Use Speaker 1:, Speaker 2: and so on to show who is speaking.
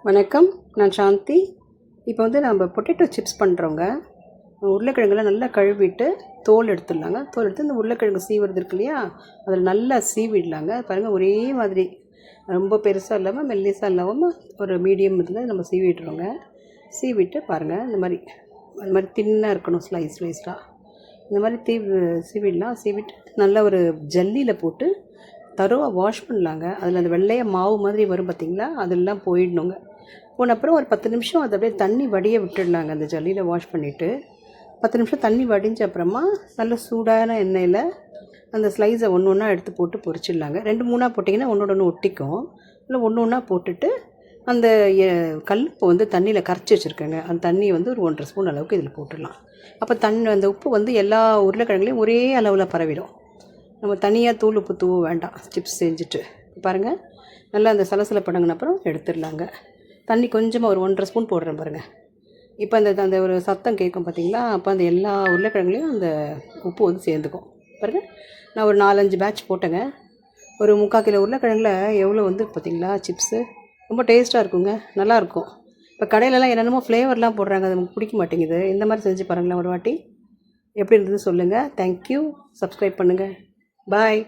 Speaker 1: வணக்கம், நான் சாந்தி. இப்போ நம்ம பொட்டேட்டோ சிப்ஸ் பண்ணுறோங்க. உருளைக்கிழங்குலாம் நல்லா கழுவிட்டு தோல் எடுத்துடலாங்க. தோல் எடுத்து இந்த உருளைக்கிழங்கு சீவுறது இருக்கு இல்லையா, அதில் நல்லா சீவிடலாங்க. பாருங்கள், ஒரே மாதிரி ரொம்ப பெருசாக இல்லாமல் மெல்லிசாக இல்லாமல் ஒரு மீடியம் இருந்தால் நம்ம சீவிட்டுருவோங்க. சீவிட்டு பாருங்கள், இந்த மாதிரி தின்னாக இருக்கணும், ஸ்லைஸாக இந்த மாதிரி சீவிடலாம். சீவிட்டு நல்லா ஒரு ஜல்லியில் போட்டு தரோவாக வாஷ் பண்ணலாங்க. அதில் அந்த வெள்ளைய மாவு மாதிரி வரும் பார்த்திங்களா, அதெல்லாம் போயிடணுங்க. போன அப்புறம் ஒரு 10 நிமிஷம் அதை அப்படியே தண்ணி வடிய விட்டுடலாங்க. அந்த ஜல்லியில் வாஷ் பண்ணிவிட்டு 10 நிமிஷம் தண்ணி வடிஞ்ச அப்புறமா நல்ல சூடான எண்ணெயில் அந்த ஸ்லைஸை ஒன்று ஒன்றா எடுத்து போட்டு பொரிச்சிடலாங்க. 2-3 போட்டிங்கன்னா ஒன்றோட ஒன்று ஒட்டிக்கும். இல்லை ஒன்று ஒன்றா போட்டுட்டு அந்த கல்லுப்பு தண்ணியில் கரைச்சி வச்சுருக்கேங்க. அந்த தண்ணியை ஒரு 1.5 ஸ்பூன் அளவுக்கு இதில் போட்டுடலாம். அப்போ அந்த உப்பு எல்லா உருளைக்கிழங்குலையும் ஒரே அளவில் பரவிடும். நம்ம தனியாக தூள் உப்பு தூவ வேண்டாம். சிப்ஸ் செஞ்சுட்டு பாருங்கள், நல்லா அந்த சலசலப்படங்கின அப்புறம் எடுத்துடலாங்க. தண்ணி கொஞ்சமாக ஒரு 1.5 ஸ்பூன் போடுறேன் பாருங்கள். இப்போ அந்த ஒரு சத்தம் கேட்கும் பார்த்திங்களா, அப்போ அந்த எல்லா உருளைக்கிழங்குலையும் அந்த உப்பு சேர்ந்துக்கும். பாருங்கள், நான் ஒரு 4-5 பேட்ச் போட்டேங்க. ஒரு 3/4 கிலோ உருளைக்கிழங்குல எவ்வளோ பார்த்திங்களா சிப்ஸு. ரொம்ப டேஸ்ட்டாக இருக்குங்க, நல்லாயிருக்கும். இப்போ கடையிலலாம் என்னென்னமோ ஃப்ளேவர்லாம் போடுறாங்க, அது நமக்கு பிடிக்க மாட்டேங்குது. இந்த மாதிரி செஞ்சு பாருங்களேன் ஒரு வாட்டி. எப்படி இருந்தது சொல்லுங்கள். தேங்க்யூ. சப்ஸ்கிரைப் பண்ணுங்கள். பாய்.